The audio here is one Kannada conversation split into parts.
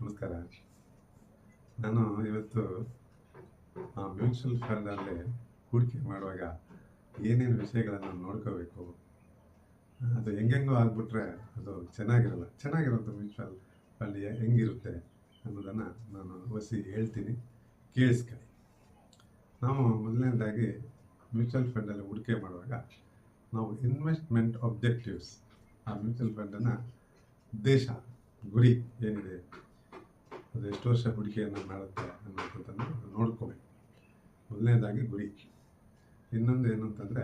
ನಮಸ್ಕಾರ. ನಾನು ಇವತ್ತು ಮ್ಯೂಚುವಲ್ ಫಂಡಲ್ಲಿ ಹೂಡಿಕೆ ಮಾಡುವಾಗ ಏನೇನು ವಿಷಯಗಳನ್ನು ನೋಡ್ಕೋಬೇಕು, ಅದು ಹೆಂಗೆಂಗೋ ಆಗಿಬಿಟ್ರೆ ಅದು ಚೆನ್ನಾಗಿರೋಂಥ ಮ್ಯೂಚುವಲ್ ಫಂಡ್ ಹೆಂಗಿರುತ್ತೆ ಅನ್ನೋದನ್ನು ನಾನು ಹೇಳ್ತೀನಿ, ಕೇಳಿಸ್ಕೊಳ್ಳಿ. ನಾವು ಮೊದಲನೇದಾಗಿ ಮ್ಯೂಚುವಲ್ ಫಂಡಲ್ಲಿ ಹೂಡಿಕೆ ಮಾಡುವಾಗ ನಾವು ಇನ್ವೆಸ್ಟ್ಮೆಂಟ್ ಆಬ್ಜೆಕ್ಟಿವ್ಸ್, ಆ ಮ್ಯೂಚುವಲ್ ಫಂಡನ್ನು ಉದ್ದೇಶ, ಗುರಿ ಏನಿದೆ, ಅದು ಎಷ್ಟು ವರ್ಷ ಹೂಡಿಕೆಯನ್ನು ಮಾಡುತ್ತೆ ಅನ್ನೋದನ್ನು ನೋಡ್ಕೋಬೇಕು. ಮೊದಲನೇದಾಗಿ ಗುರಿ. ಇನ್ನೊಂದು ಏನು ಅಂತಂದರೆ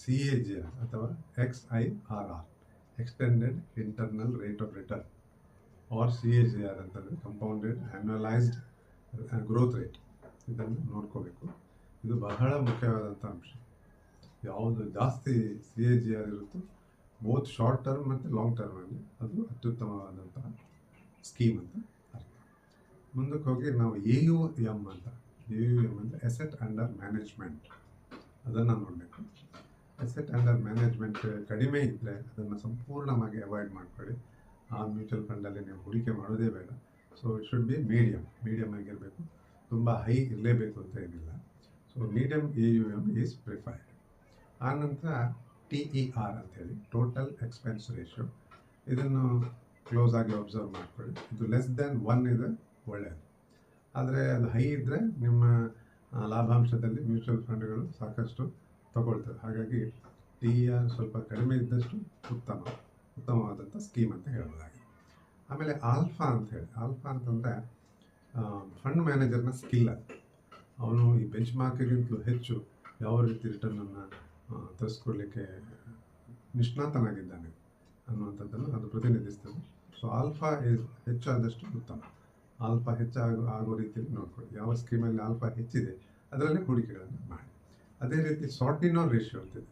CAGR ಅಥವಾ XIRR, extended internal rate of return, or CAGR ಅಂತಂದರೆ ಕಂಪೌಂಡೆಡ್ ಆ್ಯನ್ಯುವಲೈಸ್ಡ್ ಗ್ರೋತ್ ರೇಟ್. ಇದನ್ನು ನೋಡ್ಕೋಬೇಕು. ಇದು ಬಹಳ ಮುಖ್ಯವಾದಂಥ ಅಂಶ. ಯಾವುದು ಜಾಸ್ತಿ CAGR ಇರುತ್ತೋ ಬೋತ್ ಶಾರ್ಟ್ ಟರ್ಮ್ ಮತ್ತು ಲಾಂಗ್ ಟರ್ಮಲ್ಲಿ ಅದು ಅತ್ಯುತ್ತಮವಾದಂತಹ ಸ್ಕೀಮ್ ಅಂತ ಅರ್ಥ. ಮುಂದಕ್ಕೆ ಹೋಗಿ ನಾವು AUM ಅಂದರೆ ಅಸೆಟ್ ಅಂಡರ್ ಮ್ಯಾನೇಜ್ಮೆಂಟ್, ಅದನ್ನು ನೋಡಬೇಕು. ಅಸೆಟ್ ಅಂಡರ್ ಮ್ಯಾನೇಜ್ಮೆಂಟ್ ಕಡಿಮೆ ಇದ್ದರೆ ಅದನ್ನು ಸಂಪೂರ್ಣವಾಗಿ ಅವಾಯ್ಡ್ ಮಾಡ್ಕೊಳ್ಳಿ. ಆ ಮ್ಯೂಚುವಲ್ ಫಂಡಲ್ಲಿ ನೀವು ಹೂಡಿಕೆ ಮಾಡೋದೇ ಬೇಡ. So it should be medium ಆಗಿರಬೇಕು, ತುಂಬ ಹೈ ಇರಲೇಬೇಕು ಅಂತ ಏನಿಲ್ಲ. So medium AUM is preferred. ಆನಂತರ TER ಅಂತೇಳಿ, ಟೋಟಲ್ ಎಕ್ಸ್ಪೆನ್ಸ್ ರೇಷಿಯೋ, ಇದನ್ನು ಕ್ಲೋಸ್ ಆಗಿ ಅಬ್ಸರ್ವ್ ಮಾಡ್ಕೊಳ್ಳಿ. ಇದು ಲೆಸ್ ದೆನ್ 1 ಇದೆ ಒಳ್ಳೆಯದು. ಆದರೆ ಅದು ಹೈ ಇದ್ದರೆ ನಿಮ್ಮ ಲಾಭಾಂಶದಲ್ಲಿ ಮ್ಯೂಚುವಲ್ ಫಂಡ್ಗಳು ಸಾಕಷ್ಟು ತಗೊಳ್ತವೆ. ಹಾಗಾಗಿ TER ಸ್ವಲ್ಪ ಕಡಿಮೆ ಇದ್ದಷ್ಟು ಉತ್ತಮವಾದಂಥ ಸ್ಕೀಮ್ ಅಂತ ಹೇಳ್ಬೋದಾಗಿದೆ. ಆಮೇಲೆ ಆಲ್ಫಾ ಅಂತಂದರೆ ಫಂಡ್ ಮ್ಯಾನೇಜರ್ನ ಸ್ಕಿಲ್. ಅವನು ಈ ಬೆಂಚ್ ಮಾರ್ಕ್ಗಿಂತಲೂ ಹೆಚ್ಚು ಯಾವ ರೀತಿ ರಿಟರ್ನನ್ನು ತರಿಸ್ಕೊಡ್ಲಿಕ್ಕೆ ನಿಷ್ಣಾತನಾಗಿದ್ದಾನೆ ಅನ್ನುವಂಥದ್ದನ್ನು ಅದು ಪ್ರತಿನಿಧಿಸ್ತದೆ. ಸೊ ಆಲ್ಫಾ ಹೆಚ್ಚಾದಷ್ಟು ಉತ್ತಮ. ಆಲ್ಫಾ ಆಗೋ ರೀತಿಯಲ್ಲಿ ನೋಡ್ಕೊಳ್ಳಿ. ಯಾವ ಸ್ಕೀಮಲ್ಲಿ ಆಲ್ಫಾ ಹೆಚ್ಚಿದೆ ಅದರಲ್ಲೇ ಹೂಡಿಕೆಗಳನ್ನು ಮಾಡಿ. ಅದೇ ರೀತಿ ಸಾರ್ಟಿನರ್ ರೇಷಿಯೋ ಅಂತಿದೆ.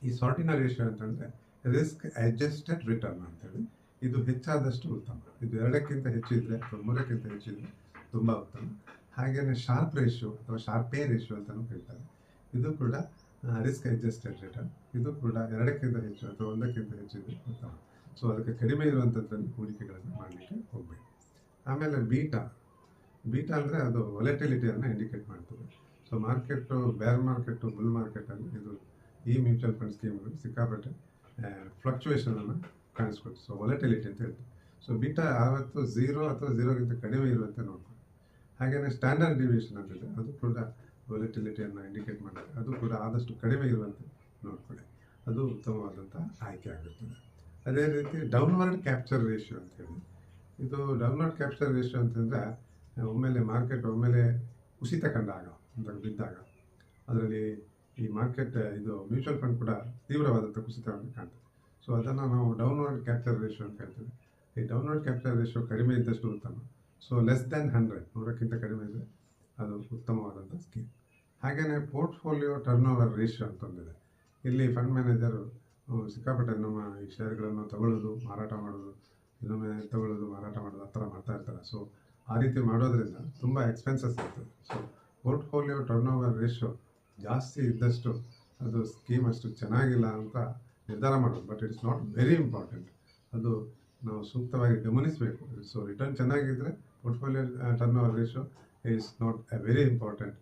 ಈ ಸಾರ್ಟಿನರ್ ರೇಷಿಯೋ ಅಂತಂದರೆ ರಿಸ್ಕ್ ಅಡ್ಜಸ್ಟೆಡ್ ರಿಟರ್ನ್ ಅಂತೇಳಿ, ಇದು ಹೆಚ್ಚಾದಷ್ಟು ಉತ್ತಮ. ಇದು 2ಕ್ಕಿಂತ ಹೆಚ್ಚಿದ್ರೆ ಅಥವಾ 3ಕ್ಕಿಂತ ಹೆಚ್ಚಿದ್ರೆ ತುಂಬ ಉತ್ತಮ. ಹಾಗೆಯೇ ಶಾರ್ಪ್ ರೇಷಿಯೋ ಅಥವಾ ಶಾರ್ಪೇ ರೇಷಿಯೋ ಅಂತಲೂ ಹೇಳ್ತಾರೆ. ಇದು ಕೂಡ ರಿಸ್ಕ್ ಅಡ್ಜಸ್ಟೆಡ್ ರಿಟರ್ನ್. ಇದು ಕೂಡ 2ಕ್ಕಿಂತ ಹೆಚ್ಚು ಅಥವಾ 1ಕ್ಕಿಂತ ಹೆಚ್ಚಿದ್ರೆ ಉತ್ತಮ. ಸೊ ಅದಕ್ಕೆ ಕಡಿಮೆ ಇರುವಂಥದ್ದಲ್ಲಿ ಹೂಡಿಕೆಗಳನ್ನು ಮಾಡಲಿಕ್ಕೆ ಹೋಗಬೇಕು. ಆಮೇಲೆ ಬೀಟಾ ಅಂದರೆ ಅದು ವೊಲೆಟಿಲಿಟಿಯನ್ನು ಇಂಡಿಕೇಟ್ ಮಾಡ್ತದೆ. ಸೊ ಮಾರ್ಕೆಟು, ಬೇರ್ ಮಾರ್ಕೆಟು, ಬುಲ್ ಮಾರ್ಕೆಟಲ್ಲಿ ಇದು ಈ ಮ್ಯೂಚುವಲ್ ಫಂಡ್ ಸ್ಕೀಮ್ಗಳು ಸಿಕ್ಕಾಪಟ್ಟೆ ಫ್ಲಕ್ಚುಯೇಷನನ್ನು ಕಾಣಿಸ್ಕೊಳ್ತು. ಸೊ ವೊಲೆಟಿಲಿಟಿ ಅಂತ ಹೇಳ್ತೀವಿ. ಸೊ ಬೀಟಾ ಯಾವತ್ತು 0 ಅಥವಾ 0ಗಿಂತ ಕಡಿಮೆ ಇರುವಂತೆ ನೋಡ್ಕೊಳ್ಳಿ. ಹಾಗೆಯೇ ಸ್ಟ್ಯಾಂಡರ್ಡ್ ಡಿವಿಯೇಷನ್ ಅಂತಿದೆ, ಅದು ಕೂಡ ವೊಲೆಟಿಲಿಟಿಯನ್ನು ಇಂಡಿಕೇಟ್ ಮಾಡುತ್ತೆ. ಅದು ಕೂಡ ಆದಷ್ಟು ಕಡಿಮೆ ಇರುವಂತೆ ನೋಡ್ಕೊಳ್ಳಿ. ಅದು ಉತ್ತಮವಾದಂಥ ಆಯ್ಕೆ ಆಗಿರ್ತದೆ. ಅದೇ ರೀತಿ ಡೌನ್ವರ್ಡ್ ಕ್ಯಾಪ್ಚರ್ ರೇಷಿಯೋ ಅಂತೇಳಿ, ಇದು ಡೌನ್ವರ್ಡ್ ಕ್ಯಾಪ್ಚರ್ ರೇಷಿಯೋ ಅಂತಂದರೆ ಮಾರ್ಕೆಟ್ ಒಮ್ಮೆಲೆ ಕುಸಿತ ಕಂಡಾಗ, ಬಿದ್ದಾಗ, ಅದರಲ್ಲಿ ಈ ಮಾರ್ಕೆಟ್ ಇದು ಮ್ಯೂಚುವಲ್ ಫಂಡ್ ಕೂಡ ತೀವ್ರವಾದಂಥ ಕುಸಿತವನ್ನು ಕಾಣ್ತದೆ. ಸೊ ಅದನ್ನು ನಾವು ಡೌನ್ವರ್ಡ್ ಕ್ಯಾಪ್ಚರ್ ರೇಷಿಯೋ ಅಂತ ಹೇಳ್ತೀವಿ. ಈ ಡೌನ್ವರ್ಡ್ ಕ್ಯಾಪ್ಚರ್ ರೇಷಿಯೋ ಕಡಿಮೆ ಇದ್ದಷ್ಟು ಉತ್ತಮ. ಸೊ ಲೆಸ್ ದ್ಯಾನ್ 100ಕ್ಕಿಂತ ಕಡಿಮೆ ಇದ್ದರೆ ಅದು ಉತ್ತಮವಾದಂಥ ಸ್ಕೀಮ್. ಹಾಗೆಯೇ ಪೋರ್ಟ್ಫೋಲಿಯೋ ಟರ್ನ್ ಓವರ್ ರೇಷಿಯೋ ಅಂತಂದಿದೆ. ಇಲ್ಲಿ ಫಂಡ್ ಮ್ಯಾನೇಜರು ಸಿಕ್ಕಾಪಟ್ಟೆ ನಮ್ಮ ಈ ಶೇರ್ಗಳನ್ನು ತಗೊಳ್ಳೋದು, ಮಾರಾಟ ಮಾಡೋದು, ಇನ್ನೊಮ್ಮೆ ತಗೊಳ್ಳೋದು, ಮಾರಾಟ ಮಾಡೋದು, ಆ ಥರ ಮಾಡ್ತಾ ಇರ್ತಾರೆ. ಸೊ ಆ ರೀತಿ ಮಾಡೋದ್ರಿಂದ ತುಂಬ ಎಕ್ಸ್ಪೆನ್ಸಸ್ ಇರ್ತದೆ. So portfolio turn over ratio ಜಾಸ್ತಿ ಇದ್ದಷ್ಟು ಅದು ಸ್ಕೀಮ್ ಅಷ್ಟು ಚೆನ್ನಾಗಿಲ್ಲ ಅಂತ ನಿರ್ಧಾರ ಮಾಡೋದು. But it's not very important. ಅದು ನಾವು ಸೂಕ್ತವಾಗಿ ಗಮನಿಸಬೇಕು. ಸೊ ರಿಟರ್ನ್ ಚೆನ್ನಾಗಿದ್ದರೆ portfolio turn over ratio is not A very important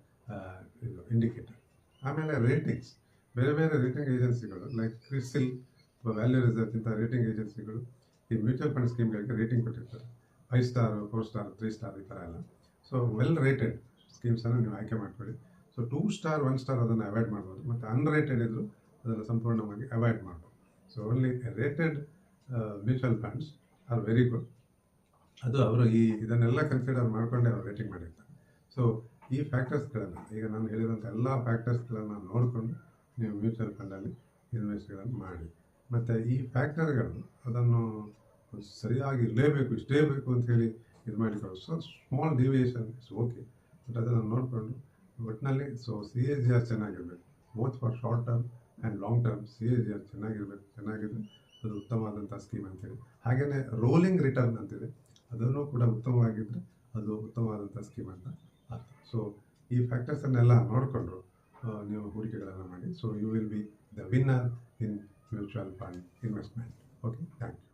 indicator. ಆಮೇಲೆ ರೇಟಿಂಗ್ಸ್, ಬೇರೆ ರೇಟಿಂಗ್ ಏಜೆನ್ಸಿಗಳು ಲೈಕ್ ಕ್ರಿಸಿಲ್ ಅಥವಾ ವ್ಯಾಲ್ಯೂ ರಿಸರ್ಚ್ ಇಂಥ ರೇಟಿಂಗ್ ಏಜೆನ್ಸಿಗಳು ಈ ಮ್ಯೂಚುವಲ್ ಫಂಡ್ ಸ್ಕೀಮ್ಗಳಿಗೆ ರೇಟಿಂಗ್ ಕೊಟ್ಟಿರ್ತಾರೆ. 5 ಸ್ಟಾರ್, 4 ಸ್ಟಾರ್, 3 ಸ್ಟಾರ್ ಈ ಥರ ಎಲ್ಲ. ಸೊ ವೆಲ್ ರೇಟೆಡ್ ಸ್ಕೀಮ್ಸನ್ನು ನೀವು ಆಯ್ಕೆ ಮಾಡ್ಕೊಳ್ಳಿ. ಸೊ 2 ಸ್ಟಾರ್, 1 ಸ್ಟಾರ್ ಅದನ್ನು ಅವಾಯ್ಡ್ ಮಾಡ್ಬೋದು. ಮತ್ತು ಅನ್ರೇಟೆಡ್ ಇದ್ದರೂ ಅದನ್ನು ಸಂಪೂರ್ಣವಾಗಿ ಅವಾಯ್ಡ್ ಮಾಡ್ಬೋದು. So only rated mutual funds are very good. ಅದು ಅವರು ಇದನ್ನೆಲ್ಲ ಕನ್ಸಿಡರ್ ಮಾಡಿಕೊಂಡೇ ಅವರು ರೇಟಿಂಗ್ ಮಾಡಿರ್ತಾರೆ. ಸೊ ಈ ಫ್ಯಾಕ್ಟರ್ಸ್ಗಳನ್ನು, ಈಗ ನಾನು ಹೇಳಿರೋಂಥ ಎಲ್ಲ ಫ್ಯಾಕ್ಟರ್ಸ್ಗಳನ್ನು ನೋಡಿಕೊಂಡು ನೀವು ಮ್ಯೂಚುವಲ್ ಫಂಡಲ್ಲಿ ಇನ್ವೆಸ್ಟ್ಗಳನ್ನು ಮಾಡಿ. ಮತ್ತು ಈ ಫ್ಯಾಕ್ಟರ್ಗಳು ಅದನ್ನು ಸರಿಯಾಗಿ ಇಷ್ಟೇ ಬೇಕು ಅಂಥೇಳಿ ಇದು ಮಾಡಿಕೊಳ್ಳೋದು. So small deviation is okay, but ಅದನ್ನು ನೋಡಿಕೊಂಡು ಒಟ್ಟಿನಲ್ಲಿ CAGR ಚೆನ್ನಾಗಿರಬೇಕು. Both for short term and long term CAGR ಚೆನ್ನಾಗಿದ್ರೆ ಅದು ಉತ್ತಮವಾದಂಥ ಸ್ಕೀಮ್ ಅಂತೇಳಿ. ಹಾಗೆಯೇ ರೋಲಿಂಗ್ ರಿಟರ್ನ್ ಅಂತಿದೆ, ಅದನ್ನು ಕೂಡ ಉತ್ತಮವಾಗಿದ್ದರೆ ಅದು ಉತ್ತಮವಾದಂಥ ಸ್ಕೀಮ್ ಅಂತ ಅರ್ಥ. ಸೊ ಈ ಫ್ಯಾಕ್ಟರ್ಸನ್ನೆಲ್ಲ ನೋಡಿಕೊಂಡು ನೀವು ಹೂಡಿಕೆಗಳನ್ನು ಮಾಡಿ. So you will be the winner in mutual fund investment. Okay, thank you.